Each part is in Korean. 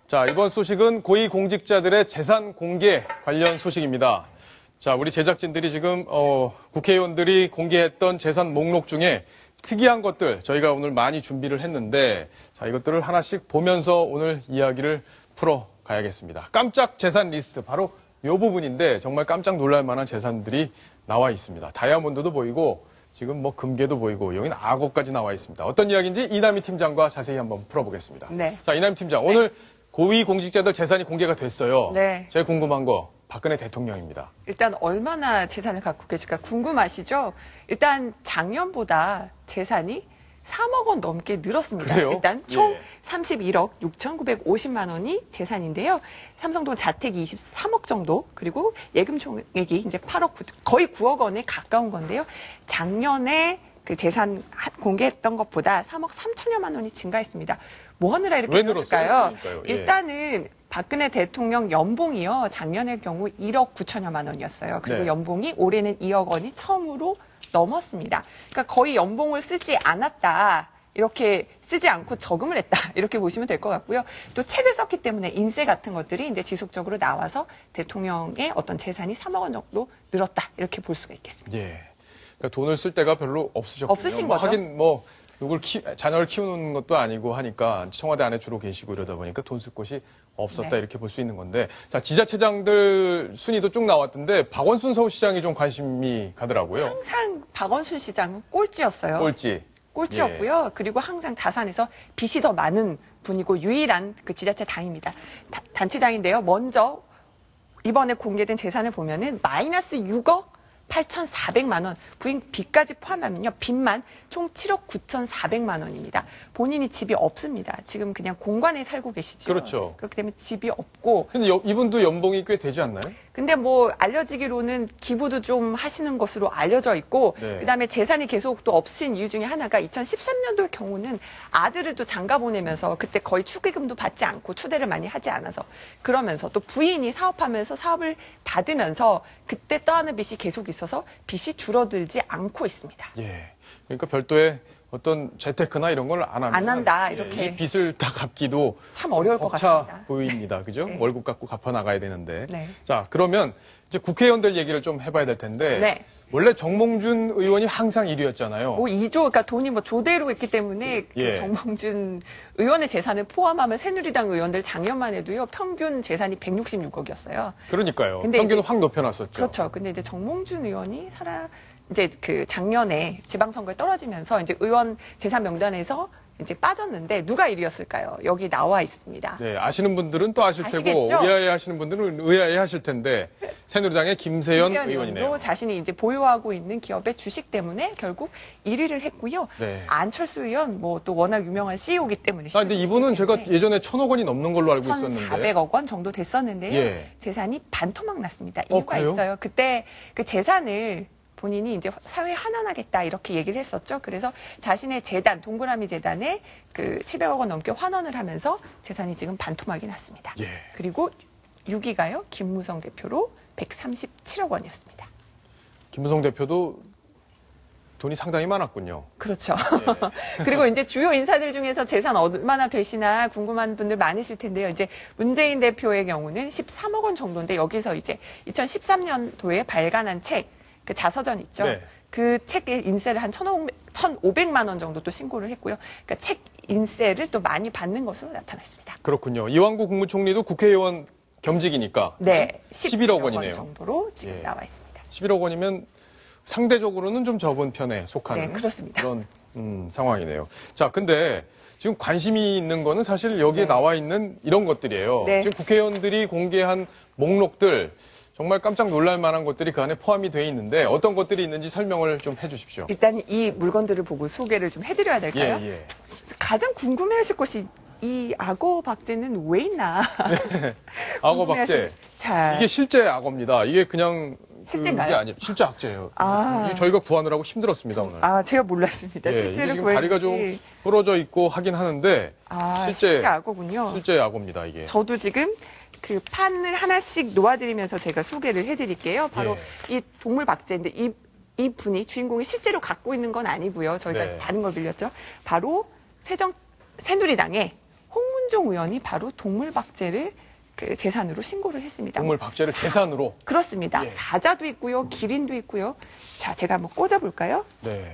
자, 이번 소식은 고위공직자들의 재산 공개 관련 소식입니다. 자, 우리 제작진들이 지금 국회의원들이 공개했던 재산 목록 중에 특이한 것들 저희가 오늘 많이 준비를 했는데, 자, 이것들을 하나씩 보면서 오늘 이야기를 풀어가야겠습니다. 깜짝 재산 리스트, 바로 이 부분인데 정말 깜짝 놀랄 만한 재산들이 나와 있습니다. 다이아몬드도 보이고 지금 뭐 금괴도 보이고 여기는 악어까지 나와 있습니다. 어떤 이야기인지 이남희 팀장과 자세히 한번 풀어보겠습니다. 네. 자, 이남희 팀장, 오늘 고위공직자들 재산이 공개가 됐어요. 네. 제일 궁금한 거 박근혜 대통령입니다. 일단 얼마나 재산을 갖고 계실까 궁금하시죠? 일단 작년보다 재산이 3억 원 넘게 늘었습니다. 그래요? 일단 총 예. 31억 6,950만 원이 재산인데요. 삼성동 자택이 23억 정도, 그리고 예금 총액이 이제 8억, 거의 9억 원에 가까운 건데요. 작년에 그 재산 공개했던 것보다 3억 3천여만 원이 증가했습니다. 뭐 하느라 이렇게 늘었을까요? 예. 일단은 박근혜 대통령 연봉이요. 작년의 경우 1억 9천여만 원이었어요. 그리고 네. 연봉이 올해는 2억 원이 처음으로 넘었습니다. 그러니까 거의 연봉을 쓰지 않았다. 이렇게 쓰지 않고 저금을 했다. 이렇게 보시면 될 것 같고요. 또 책을 썼기 때문에 인세 같은 것들이 이제 지속적으로 나와서 대통령의 어떤 재산이 3억 원 정도 늘었다. 이렇게 볼 수가 있겠습니다. 예. 그러니까 돈을 쓸 데가 별로 없으셨군요. 없으신 거죠. 하긴 뭐 누굴 자녀를 키우는 것도 아니고 하니까 청와대 안에 주로 계시고 이러다 보니까 돈 쓸 곳이 없었다, 네. 이렇게 볼 수 있는 건데, 자, 지자체장들 순위도 쭉 나왔던데 박원순 서울시장이 좀 관심이 가더라고요. 항상 박원순 시장은 꼴찌였어요. 꼴찌였고요. 예. 그리고 항상 자산에서 빚이 더 많은 분이고 유일한 그 지자체 당입니다. 단체장인데요. 먼저 이번에 공개된 재산을 보면은 마이너스 6억 8,400만 원, 부인 빚까지 포함하면요, 빚만 총 7억 9,400만 원입니다. 본인이 집이 없습니다. 지금 그냥 공관에 살고 계시죠. 그렇죠. 그렇기 때문에 집이 없고. 근데 이분도 연봉이 꽤 되지 않나요? 근데 뭐 알려지기로는 기부도 좀 하시는 것으로 알려져 있고, 네. 그다음에 재산이 계속 또 없으신 이유 중에 하나가 2013년도 경우는 아들을 또 장가 보내면서 그때 거의 축의금도 받지 않고 추대를 많이 하지 않아서, 그러면서 또 부인이 사업하면서 사업을 닫으면서 그때 떠안은 빚이 계속 있어서 빚이 줄어들지 않고 있습니다. 예. 그러니까 별도의 어떤 재테크나 이런 걸 안 하면 안 한다, 이렇게. 이 빚을 다 갚기도 참 어려울 것 벅차 같습니다. 보입니다. 그죠? 네. 월급 갖고 갚아 나가야 되는데. 네. 자, 그러면 이제 국회의원들 얘기를 좀 해봐야 될 텐데. 네. 원래 정몽준 의원이 항상 1위였잖아요. 뭐 2조, 그러니까 돈이 뭐 조대로 있기 때문에 그 예. 정몽준 의원의 재산을 포함하면 새누리당 의원들 작년만 해도요, 평균 재산이 166억이었어요. 그러니까요. 근데 평균을 이제- 확 높여놨었죠. 그렇죠. 근데 이제 정몽준 의원이 이제 그 작년에 지방선거에 떨어지면서 이제 의원 재산 명단에서 이제 빠졌는데 누가 1위였을까요? 여기 나와 있습니다. 네, 아시는 분들은 또 아실 테고, 아시겠죠? 의아해 하시는 분들은 의아해 하실 텐데, 새누리당의 김세연 의원이네요. 의원도 자신이 이제 보유하고 있는 기업의 주식 때문에 결국 1위를 했고요. 네. 안철수 의원 뭐 또 워낙 유명한 CEO이기 때문에. 아, 근데 이분은 제가 예전에 1,000억 원이 넘는 걸로 알고 있었는데. 1,400억 원 정도 됐었는데요. 예. 재산이 반토막 났습니다. 이유가 그래요? 있어요. 그때 그 재산을 본인이 이제 사회에 환원하겠다 이렇게 얘기를 했었죠. 그래서 자신의 재단, 동그라미 재단에 그 700억 원 넘게 환원을 하면서 재산이 지금 반토막이 났습니다. 예. 그리고 6위가요, 김무성 대표로 137억 원이었습니다. 김무성 대표도 돈이 상당히 많았군요. 그렇죠. 예. 그리고 이제 주요 인사들 중에서 재산 얼마나 되시나 궁금한 분들 많으실 텐데요. 이제 문재인 대표의 경우는 13억 원 정도인데, 여기서 이제 2013년도에 발간한 책, 그 자서전 있죠. 네. 그 책에 인세를 한 1,500만 원 정도 또 신고를 했고요. 그러니까 책 인세를 또 많이 받는 것으로 나타났습니다. 그렇군요. 이완구 국무총리도 국회의원 겸직이니까. 네. 11억 원이네요. 원 정도로 지금 예. 나와 있습니다. 11억 원이면 상대적으로는 좀 적은 편에 속하는 네, 그렇습니다. 그런 상황이네요. 자, 근데 지금 관심이 있는 거는 사실 여기에 네. 나와 있는 이런 것들이에요. 네. 지금 국회의원들이 공개한 목록들, 정말 깜짝 놀랄 만한 것들이 그 안에 포함이 되어 있는데 어떤 것들이 있는지 설명을 좀 해주십시오. 일단 이 물건들을 보고 소개를 좀 해드려야 될까요? 예, 예. 가장 궁금해하실 것이 이 악어 박제는 왜 있나? 악어 박제. 자, 이게 실제 악어입니다. 이게 그냥 실제인가요? 그게 아니에요. 실제 악재예요. 아. 이게 저희가 구하느라고 힘들었습니다, 오늘. 제가 몰랐습니다. 예, 이게 실제로 지금 다리가 좀 부러져 있고 하긴 하는데 실제 악어군요. 실제 악어입니다, 이게. 저도 지금 그 판을 하나씩 놓아드리면서 제가 소개를 해드릴게요. 바로 예. 이 동물 박제인데 이 분이 주인공이 실제로 갖고 있는 건 아니고요. 저희가 네. 다른 걸 빌렸죠. 바로 새누리당의 홍문종 의원이 바로 동물박제를 그 재산으로 신고를 했습니다. 동물 박제를 재산으로. 그렇습니다. 예. 사자도 있고요, 기린도 있고요. 자, 제가 한번 꽂아볼까요? 네.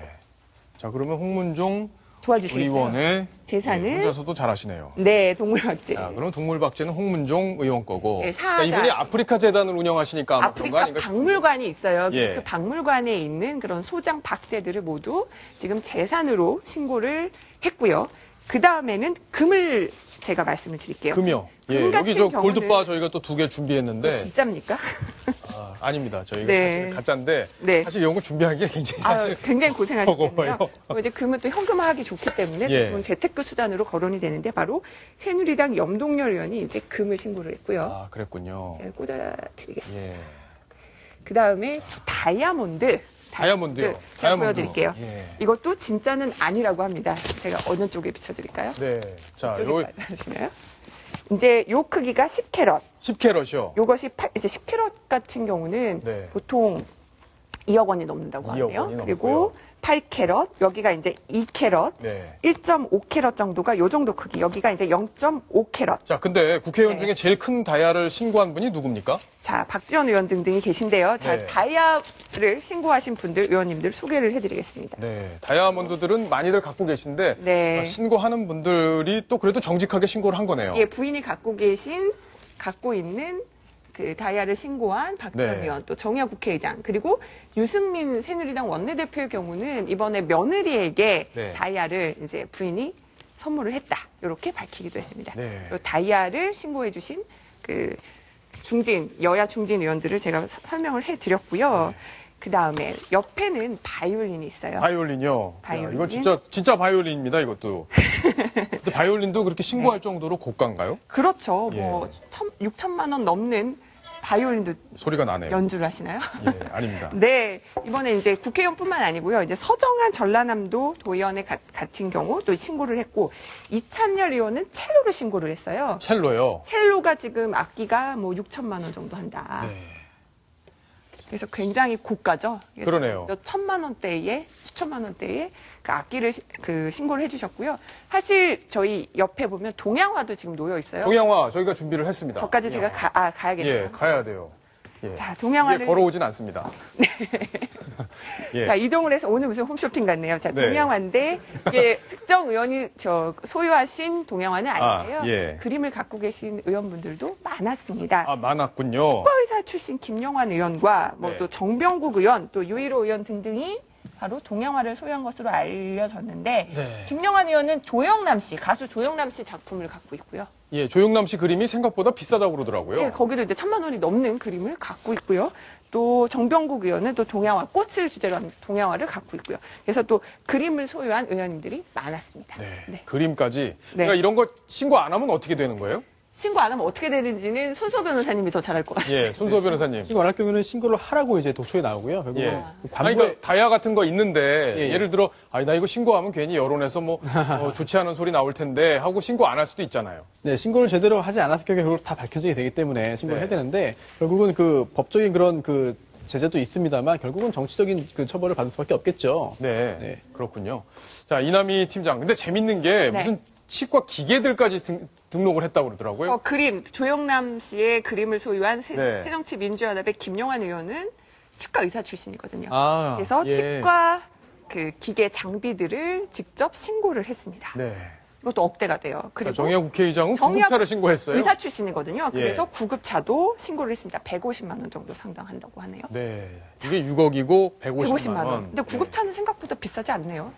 자, 그러면 홍문종 도와주시겠어요? 의원의 재산을 예, 혼자서도 잘하시네요. 네, 동물박제. 자, 그럼 동물박제는 홍문종 의원 거고. 네, 자, 이분이 아프리카 재단을 운영하시니까 아마 그런 거 아프리카 아닌가 박물관이 있어요. 예. 그 박물관에 있는 그런 소장 박제들을 모두 지금 재산으로 신고를 했고요. 그 다음에는 금을 제가 말씀을 드릴게요. 금요. 예, 금 여기 저 같은 경우는- 골드바 저희가 또 2개 준비했는데. 진짜입니까? 아닙니다. 저희가 네. 사실 가짜인데 네. 사실 이런 거 준비한 게 굉장히 아유, 사실 굉장히 고생하셨겠네요. 버거워요. 이제 금은 또 현금화하기 좋기 때문에 예. 대부분 재테크 수단으로 거론이 되는데 바로 새누리당 염동열 의원이 이제 금을 신고를 했고요. 아, 그랬군요. 제가 꽂아드리겠습니다. 예. 그 다음에 다이아몬드. 다이아몬드요. 제가 다이아몬드. 보여드릴게요. 예. 이것도 진짜는 아니라고 합니다. 제가 어느 쪽에 비춰드릴까요? 네. 자, 이쪽에 요 봐주시나요? 이제 요 크기가 10캐럿. 10캐럿이요. 요것이 이제 10캐럿 같은 경우는 네. 보통 2억 원이 넘는다고 2억 하네요. 원이 그리고 넘고요. 8캐럿, 여기가 이제 2캐럿, 네. 1.5캐럿 정도가 요 정도 크기, 여기가 이제 0.5캐럿. 자, 근데 국회의원 네. 중에 제일 큰 다이아를 신고한 분이 누굽니까? 자, 박지원 의원 등등이 계신데요. 자, 네. 다이아를 신고하신 분들, 의원님들 소개를 해드리겠습니다. 네. 다이아몬드들은 많이들 갖고 계신데 네. 신고하는 분들이 또 그래도 정직하게 신고를 한 거네요. 예, 부인이 갖고 있는 그 다이아를 신고한 박지원 네. 의원, 또 정의화 국회의장, 그리고 유승민 새누리당 원내대표의 경우는 이번에 며느리에게 네. 다이아를 이제 부인이 선물을 했다. 이렇게 밝히기도 했습니다. 네. 요 다이아를 신고해주신 그 여야 중진 의원들을 제가 설명을 해드렸고요. 네. 그 다음에 옆에는 바이올린이 있어요. 바이올린요. 바이올린. 야, 이거 진짜 바이올린입니다, 이것도. 근데 바이올린도 그렇게 신고할 정도로 고가인가요? 그렇죠. 예. 뭐 6천만 원 넘는 바이올린도 소리가 나네요. 연주를 하시나요? 예, 아닙니다. 네, 이번에 이제 국회의원뿐만 아니고요. 이제 서정한 전라남도 도의원의 같은 경우 또 신고를 했고, 이찬열 의원은 첼로를 신고를 했어요. 첼로요. 첼로가 지금 악기가 뭐 6천만 원 정도 한다. 네. 그래서 굉장히 고가죠. 그래서 그러네요. 몇 천만 원대에, 수천만 원대에 그 악기를 신고를 해주셨고요. 사실 저희 옆에 보면 동양화도 지금 놓여 있어요. 동양화 저희가 준비를 했습니다. 저까지 제가 가야겠네요. 예, 가야 돼요. 예. 자, 동양화를. 이게 걸어오진 않습니다. 네. 예. 자, 이동을 해서 오늘 무슨 홈쇼핑 같네요. 자, 네. 동양화인데, 이게 특정 의원이 소유하신 동양화는 아닌데요. 아, 예. 그림을 갖고 계신 의원분들도 많았습니다. 아, 많았군요. 치과의사 출신 김영환 의원과 뭐 네. 또 정병국 의원, 또 유일호 의원 등등이 바로 동양화를 소유한 것으로 알려졌는데, 네. 김영환 의원은 조영남 씨, 가수 조영남 씨 작품을 갖고 있고요. 예, 조영남 씨 그림이 생각보다 비싸다고 그러더라고요. 예, 거기도 이제 1,000만 원이 넘는 그림을 갖고 있고요. 또 정병국 의원은 또 동양화, 꽃을 주제로 한 동양화를 갖고 있고요. 그래서 또 그림을 소유한 의원님들이 많았습니다. 네, 네. 그림까지. 네. 그러니까 이런 거 신고 안 하면 어떻게 되는 거예요? 신고 안 하면 어떻게 되는지는 손소 변호사님이 더 잘할 것 같아요. 예, 손수호 변호사님. 신고 안 할 경우는 신고를 하라고 이제 독소에 나오고요. 결국 예. 은 아니, 관부에 그러니까 다이아 같은 거 있는데 예, 예. 예를 들어 아니 나 이거 신고하면 괜히 여론에서 뭐 좋지 않은 소리 나올 텐데 하고 신고 안 할 수도 있잖아요. 네, 신고를 제대로 하지 않았을 경우에 결국 다 밝혀지게 되기 때문에 신고를 네. 해야 되는데 결국은 그 법적인 그런 그 제재도 있습니다만 결국은 정치적인 그 처벌을 받을 수밖에 없겠죠. 네, 네. 그렇군요. 자, 이남희 팀장. 근데 재밌는 게 네. 무슨 치과 기계들까지 등록을 했다고 그러더라고요. 그림, 조영남 씨의 그림을 소유한 네. 새정치민주연합의 김용환 의원은 치과 의사 출신이거든요. 아, 그래서 예. 치과 그 기계 장비들을 직접 신고를 했습니다. 네. 이것도 억대가 돼요. 그리고 정의화 국회의장은 정의화 구급차를 신고했어요. 의사 출신이거든요. 그래서 예. 구급차도 신고를 했습니다. 150만 원 정도 상당한다고 하네요. 네. 이게 6억이고 150만 원. 근데 구급차는 생각보다 비싸지 않네요.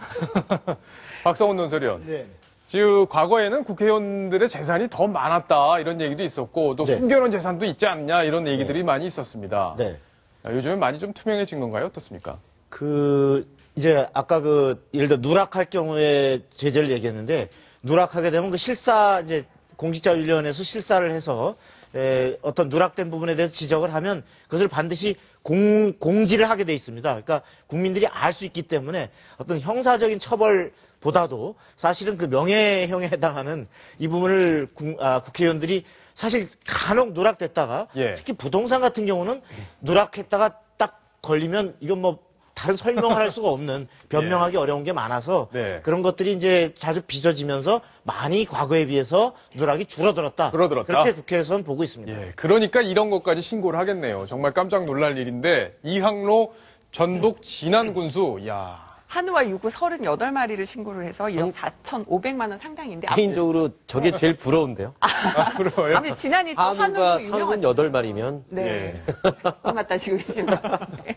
박성훈 논설위원. 네. 지금 과거에는 국회의원들의 재산이 더 많았다 이런 얘기도 있었고 또 네. 숨겨놓은 재산도 있지 않냐 이런 얘기들이 많이 있었습니다. 네. 요즘엔 많이 좀 투명해진 건가요? 어떻습니까? 이제 아까 예를 들어 누락할 경우에 제재를 얘기했는데 누락하게 되면 그 이제 공직자윤리원에서 실사를 해서 어떤 누락된 부분에 대해서 지적을 하면 그것을 반드시 공지를 하게 돼 있습니다. 그러니까 국민들이 알 수 있기 때문에 어떤 형사적인 처벌보다도 사실은 그 명예형에 해당하는 이 부분을 국회의원들이 사실 간혹 누락됐다가 예. 특히 부동산 같은 경우는 누락했다가 딱 걸리면 이건 뭐 다른 설명을 할 수가 없는 변명하기 어려운 게 많아서 네. 그런 것들이 이제 자주 빚어지면서 많이 과거에 비해서 누락이 줄어들었다. 그렇게 국회에서는 보고 있습니다. 예, 그러니까 이런 것까지 신고를 하겠네요. 정말 깜짝 놀랄 일인데 이항로 전북 진안군수, 야. 한우와 유구 38마리를 신고를 해서 1억 4,500만 원 상당인데 개인적으로 저게 제일 부러운데요. 그래요? 아무튼 진안이 또 한우가 한우로 유명하죠. 38마리면 네. 예. 맞다 지금 계십니다. 네.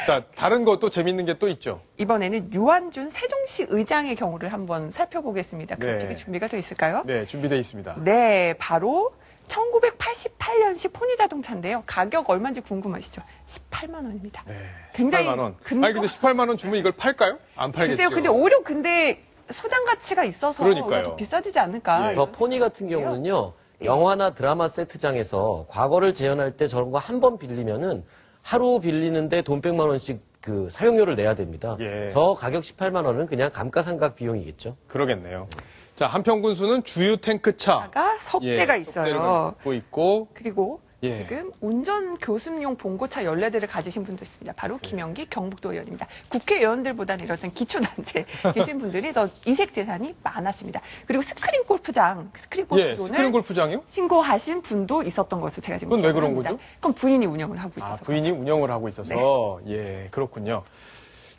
자, 다른 것도 재밌는 게 또 있죠. 이번에는 유한준 세종시 의장의 경우를 한번 살펴보겠습니다. 네. 그쪽이 준비가 돼 있을까요? 네, 준비되어 있습니다. 네, 바로 1988년식 포니 자동차인데요. 가격 얼마인지 궁금하시죠? 18만 원입니다. 네, 굉장히 18만 원. 근거- 아니 근데 18만 원 주면 이걸 팔까요? 안 팔겠죠. 글쎄요, 근데 오히려 소장 가치가 있어서 그러니까요. 더 비싸지지 않을까. 예. 저 포니 같은 경우는요, 예. 영화나 드라마 세트장에서 과거를 재현할 때 저런 거 한 번 빌리면은 하루 빌리는데 돈 100만 원씩 그 사용료를 내야 됩니다. 예. 저 가격 18만 원은 그냥 감가상각 비용이겠죠. 그러겠네요. 자, 한평군수는 주유 탱크차. 가 석대가 예, 석대를 있어요. 갖고 있고. 그리고 예. 지금 운전 교습용 봉고차 14대를 가지신 분도 있습니다. 바로 김영기 경북도 의원입니다. 국회의원들보다는 이런 기초단체 계신 분들이 더 이색 재산이 많았습니다. 그리고 스크린 골프장, 스크린 예, 골프존을 스크린 골프장이요? 신고하신 분도 있었던 것으로 제가 지금 그건 왜 기억을 그런 합니다. 거죠? 그건 부인이 운영을 하고 있어서. 아, 부인이 운영을 하고 있어서. 예, 그렇군요.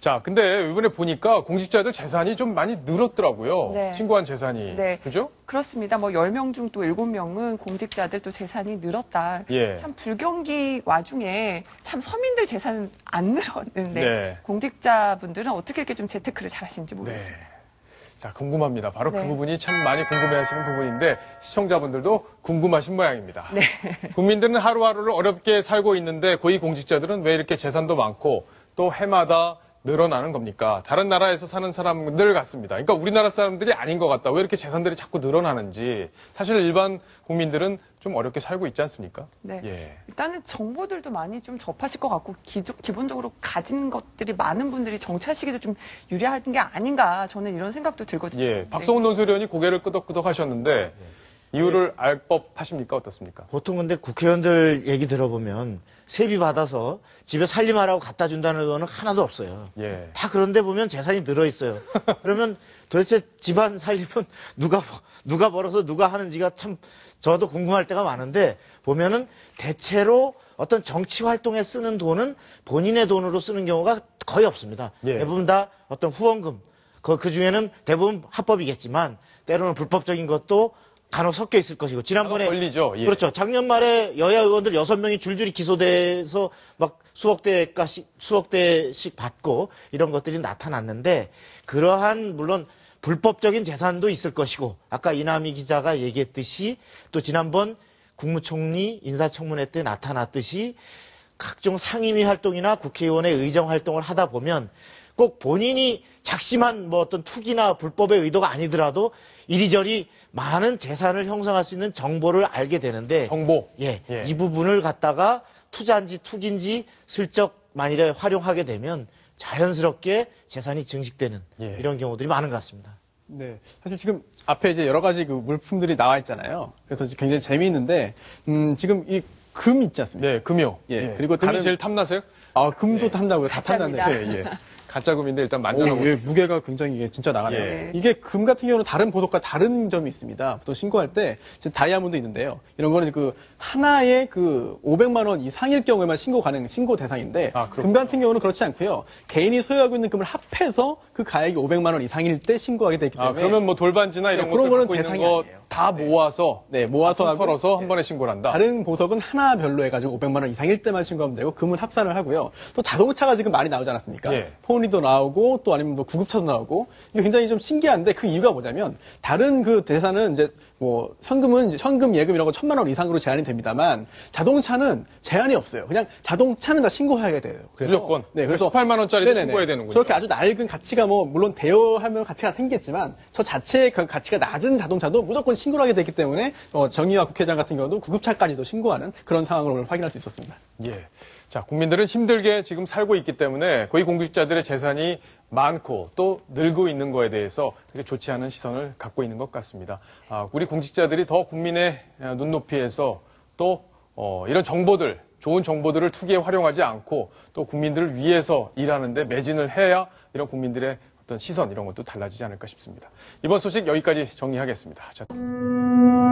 자, 근데 이번에 보니까 공직자들 재산이 좀 많이 늘었더라고요. 네. 신고한 재산이. 네. 그죠? 그렇습니다. 뭐 10명 중 또 7명은 공직자들 또 재산이 늘었다. 예. 참 불경기 와중에 참 서민들 재산은 안 늘었는데 네. 공직자분들은 어떻게 이렇게 좀 재테크를 잘 하시는지 네. 모르겠습니다. 자, 궁금합니다. 바로 그 네. 부분이 참 많이 궁금해 하시는 부분인데 시청자분들도 궁금하신 모양입니다. 네. 국민들은 하루하루를 어렵게 살고 있는데 고위공직자들은 왜 이렇게 재산도 많고 또 해마다 늘어나는 겁니까? 다른 나라에서 사는 사람들 같습니다. 그러니까 우리나라 사람들이 아닌 것 같다. 왜 이렇게 재산들이 자꾸 늘어나는지. 사실 일반 국민들은 좀 어렵게 살고 있지 않습니까? 네. 예. 일단은 정보들도 많이 좀 접하실 것 같고 기본적으로 가진 것들이 많은 분들이 정치하시기도 좀 유리한 게 아닌가 저는 이런 생각도 들거든요. 예. 박성훈 논술위원이 고개를 끄덕끄덕 하셨는데 이유를 알 법하십니까? 어떻습니까? 보통 근데 국회의원들 얘기 들어보면 세비 받아서 집에 살림하라고 갖다 준다는 의원은 하나도 없어요. 예. 다 그런데 보면 재산이 늘어 있어요. 그러면 도대체 집안 살림은 누가 벌어서 누가 하는지가 참 저도 궁금할 때가 많은데 보면은 대체로 어떤 정치 활동에 쓰는 돈은 본인의 돈으로 쓰는 경우가 거의 없습니다. 예. 대부분 다 어떤 후원금 그 중에는 대부분 합법이겠지만 때로는 불법적인 것도 간혹 섞여 있을 것이고 지난번에 걸리죠. 예. 그렇죠. 작년 말에 여야 의원들 6명이 줄줄이 기소돼서 막 수억 대씩 받고 이런 것들이 나타났는데 그러한 물론 불법적인 재산도 있을 것이고 아까 이남희 기자가 얘기했듯이 또 지난번 국무총리 인사청문회 때 나타났듯이 각종 상임위 활동이나 국회의원의 의정 활동을 하다 보면 꼭 본인이 작심한 뭐 어떤 투기나 불법의 의도가 아니더라도 이리저리 많은 재산을 형성할 수 있는 정보를 알게 되는데 정보. 예, 예. 이 부분을 갖다가 투자인지 투기인지 슬쩍 만일에 활용하게 되면 자연스럽게 재산이 증식되는 예. 이런 경우들이 많은 것 같습니다. 네. 사실 지금 앞에 이제 여러 가지 그 물품들이 나와 있잖아요. 그래서 굉장히 재미있는데, 지금 이 금 있지 않습니까? 네, 금요. 예, 그리고 금이 다른- 제일 탐나세요? 아, 금도 네. 탐나고요. 다 탐나는데. 가짜입니다. 예, 예. 가짜 금인데 일단 오, 만져보고. 예, 무게가 굉장히 이게 진짜 나가네요. 예. 이게 금 같은 경우는 다른 보석과 다른 점이 있습니다. 또 신고할 때 지금 다이아몬드 있는데요. 이런 거는 그 하나에 그 500만 원 이상일 경우에만 신고 가능 신고 대상인데 아, 그렇군요. 금 같은 경우는 그렇지 않고요. 개인이 소유하고 있는 금을 합해서 그 가액이 500만 원 이상일 때 신고하게 되기 때문에 그러면 뭐 돌반지나 이런 네, 그런 것들 거는 갖고 있는 대상이 거 아니에요. 다 모아서 네, 모아서 하고 털어서 한 네. 번에 신고를 한다. 다른 보석은 하나별로 해가지고 500만 원 이상일 때만 신고하면 되고 금은 합산을 하고요. 또 자동차가 지금 많이 나오지 않았습니까? 예. 포니도 나오고 또 아니면 뭐 구급차도 나오고 이게 굉장히 좀 신기한데 그 이유가 뭐냐면 다른 그 대사는 이제 뭐 현금은 이제 현금 예금 이런 거 1,000만 원 이상으로 제한이 됩니다만 자동차는 제한이 없어요. 그냥 자동차는 다 신고해야 돼요. 그래서 무조건. 네, 그래서 18만 원짜리도 네네네. 신고해야 되는군요. 저렇게 아주 낡은 가치가 뭐 물론 대여하면 가치가 생겼지만 저 자체의 그 가치가 낮은 자동차도 무조건 신고를 하게 되기 때문에 정의와 국회의장 같은 경우도 구급차까지도 신고하는 그런 상황을 오늘 확인할 수 있었습니다. 예. 자, 국민들은 힘들게 지금 살고 있기 때문에 고위공직자들의 재산이 많고 또 늘고 있는 거에 대해서 되게 좋지 않은 시선을 갖고 있는 것 같습니다. 우리 공직자들이 더 국민의 눈높이에서 또 이런 정보들 좋은 정보들을 투기에 활용하지 않고 또 국민들을 위해서 일하는데 매진을 해야 이런 국민들의 어떤 시선 이런 것도 달라지지 않을까 싶습니다. 이번 소식 여기까지 정리하겠습니다. 자.